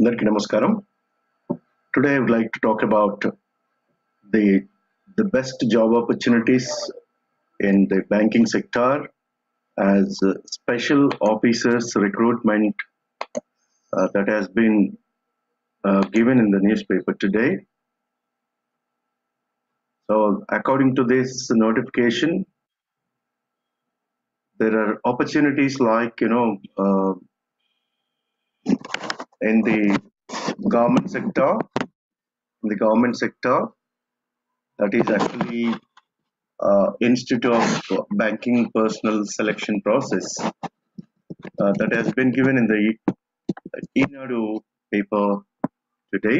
అందరికీ నమస్కారం. Today I would like to talk about the best job opportunities in the banking sector as special officers recruitment that has been given in the newspaper today. So according to this notification, there are opportunities like in the government sector. In the government sector, that is actually Institute of Banking Personnel Selection Process that has been given in the Enadu paper today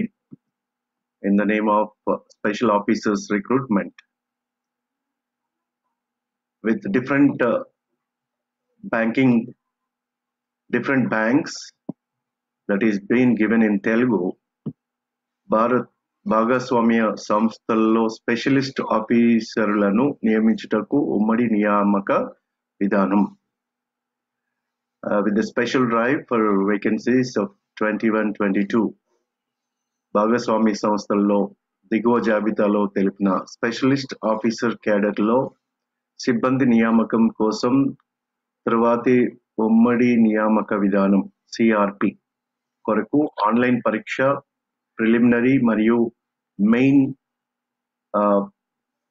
in the name of Special Officers Recruitment with different banks that is being given in Telugu. Bharat భాగస్వామ్య సంస్థల్లో specialist ఆఫీసర్లను నియమించుటకు ఉమ్మడి నియామక విధానం with the special drive for vacancies of 21-22 భాగస్వామ్య సంస్థల్లో దిగువ జాబితాలో తెలిపిన స్పెషలిస్ట్ ఆఫీసర్ క్యాడర్లో సిబ్బంది నియామకం కోసం తరువాతి ఉమ్మడి నియామక విధానం సిఆర్పి కొరకు ఆన్లైన్ పరీక్ష ప్రిలిమినరీ మరియు మెయిన్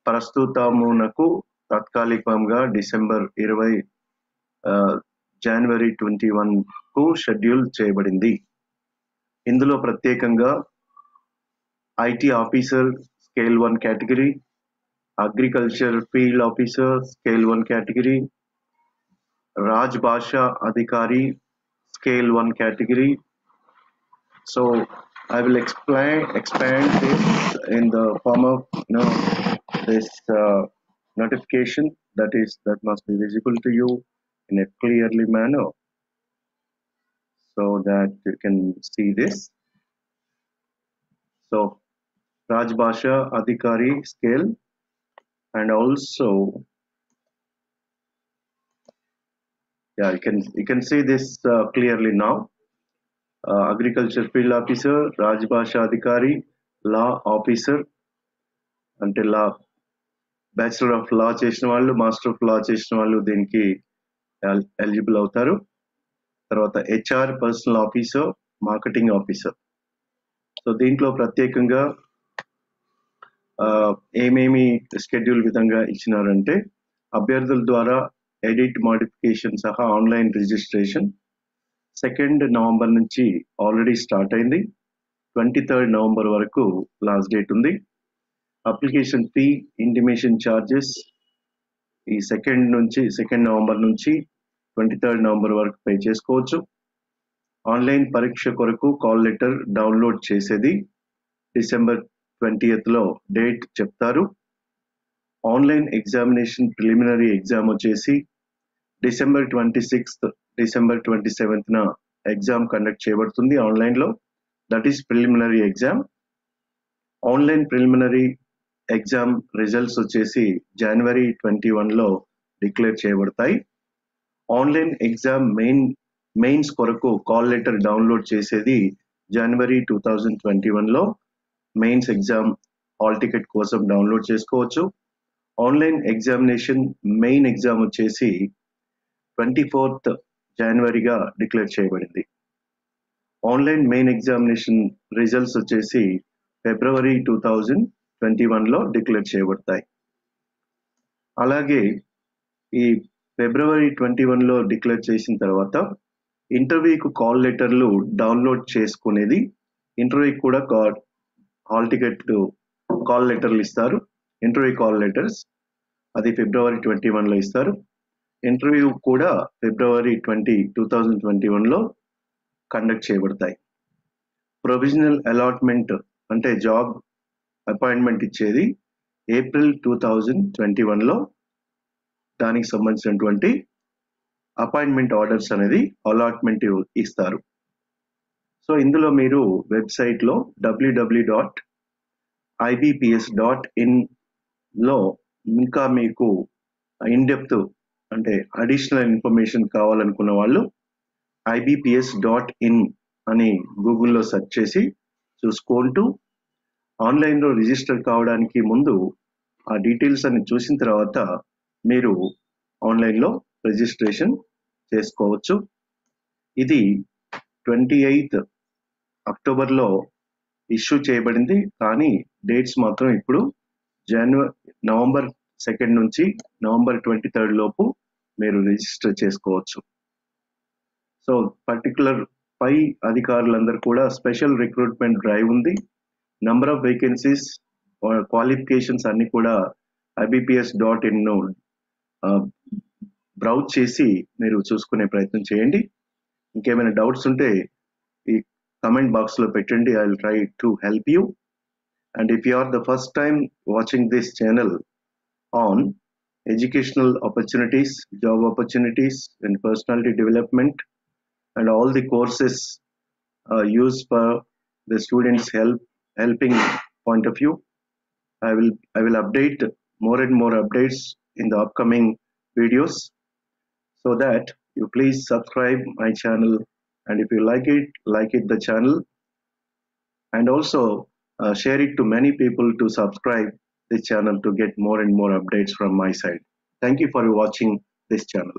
ప్రస్తుతమునకు తాత్కాలికంగా డిసెంబర్ 20 జనవరి 21 కు షెడ్యూల్ చేయబడింది. ఇందులో ప్రత్యేకంగా IT officer scale 1 category, agriculture field officer scale 1 category, Raj భాషా అధికారి scale 1 category. So I will expand this in the form of this notification that must be visible to you in a clearly manner so that you can see this. So Raj Bhasha Adhikari scale, and also you can see this clearly now. Agriculture field officer, Raj Bhasha Adhikari, law officer అంటే లా bachelor of law చేసిన వాళ్ళు, master of law చేసిన వాళ్ళు దీనికి eligible అవుతారు. తర్వాత HR personnel officer, marketing officer. So దీంట్లో ప్రత్యేకంగా ఏమేమి షెడ్యూల్ విధంగా ఇచ్చినారంటే అభ్యర్థుల ద్వారా ఎడిట్ మోడిఫికేషన్ సహా ఆన్లైన్ రిజిస్ట్రేషన్ 2nd నవంబర్ నుంచి ఆల్రెడీ స్టార్ట్ అయింది. 23rd నవంబర్ వరకు లాస్ట్ డేట్ ఉంది. అప్లికేషన్ ఫీ, ఇంటిమేషన్ ఛార్జెస్ ఈ 2nd నవంబర్ నుంచి 23rd నవంబర్ వరకు పే చేసుకోవచ్చు. ఆన్లైన్ పరీక్ష కొరకు కాల్ లెటర్ డౌన్లోడ్ చేసేది డిసెంబర్ 20th లో డేట్ చెప్తారు. ఆన్లైన్ ఎగ్జామినేషన్ ప్రిలిమినరీ ఎగ్జామ్ వచ్చేసి December 26th, December 27th exam conduct చేయబడుతుంది ఆన్లైన్లో. That is preliminary exam. Online preliminary exam results వచ్చేసి జనవరి 21 లో డిక్లేర్ చేయబడతాయి. ఆన్లైన్ ఎగ్జామ్ మెయిన్స్ కొరకు కాల్ లెటర్ డౌన్లోడ్ చేసేది జనవరి 2021 లో. మెయిన్స్ ఎగ్జామ్ హాల్ టికెట్ కోసం డౌన్లోడ్ చేసుకోవచ్చు. ఆన్లైన్ ఎగ్జామినేషన్ మెయిన్ ఎగ్జామ్ వచ్చేసి 24th జనవరిగా డిక్లేర్ చేయబడింది. ఆన్లైన్ మెయిన్ ఎగ్జామినేషన్ రిజల్ట్స్ వచ్చేసి ఫిబ్రవరి 2021 లో డిక్లేర్ చేయబడతాయి. అలాగే ఈ ఫిబ్రవరి 21 లో డిక్లేర్ చేసిన తర్వాత ఇంటర్వ్యూకు కాల్ లెటర్లు డౌన్లోడ్ చేసుకునేది, ఇంటర్వ్యూకి కూడా హాల్ టికెట్ కాల్ లెటర్లు ఇస్తారు. ఇంటర్వ్యూ కాల్ లెటర్స్ అది ఫిబ్రవరి 21 లో ఇస్తారు. ఇంటర్వ్యూ కూడా ఫిబ్రవరి 2021 లో కండక్ట్ చేయబడతాయి. ప్రొవిజనల్ అలాట్మెంట్ అంటే జాబ్ అపాయింట్మెంట్ ఇచ్చేది ఏప్రిల్ 2021 లో. దానికి సంబంధించినటువంటి అపాయింట్మెంట్ ఆర్డర్స్ అనేది అలాట్మెంట్ ఇస్తారు. సో ఇందులో మీరు వెబ్సైట్లో www.ibps.in లో ఇంకా మీకు ఇన్డెప్త్ అంటే అడిషనల్ ఇన్ఫర్మేషన్ కావాలనుకున్న వాళ్ళు ibps.in అని గూగుల్లో సెర్చ్ చేసి చూసుకుంటూ ఆన్లైన్లో రిజిస్టర్ కావడానికి ముందు ఆ డీటెయిల్స్ అన్ని చూసిన తర్వాత మీరు ఆన్లైన్లో రిజిస్ట్రేషన్ చేసుకోవచ్చు. ఇది 28 అక్టోబర్లో ఇష్యూ చేయబడింది, కానీ డేట్స్ మాత్రం ఇప్పుడు నవంబర్ 2 నుంచి నవంబర్ 23 లోపు మీరు రిజిస్టర్ చేసుకోవచ్చు. సో పర్టికులర్ పై అధికారులందరూ కూడా స్పెషల్ రిక్రూట్మెంట్ డ్రైవ్ ఉంది. నంబర్ ఆఫ్ వేకెన్సీస్, క్వాలిఫికేషన్స్ అన్ని కూడా ibps.in బ్రౌజ్ చేసి మీరు చూసుకునే ప్రయత్నం చేయండి. ఇంకేమైనా డౌట్స్ ఉంటే ఈ కమెంట్ బాక్స్లో పెట్టండి. I will try to help you. And if you are the first time watching this channel on educational opportunities, job opportunities, and personality development, and all the courses used for the students' helping point of view, I will update more and more updates in the upcoming videos, so that you please subscribe my channel, and if you like it the channel, and also share it to many people to subscribe this channel to get more and more updates from my side. Thank you for watching this channel.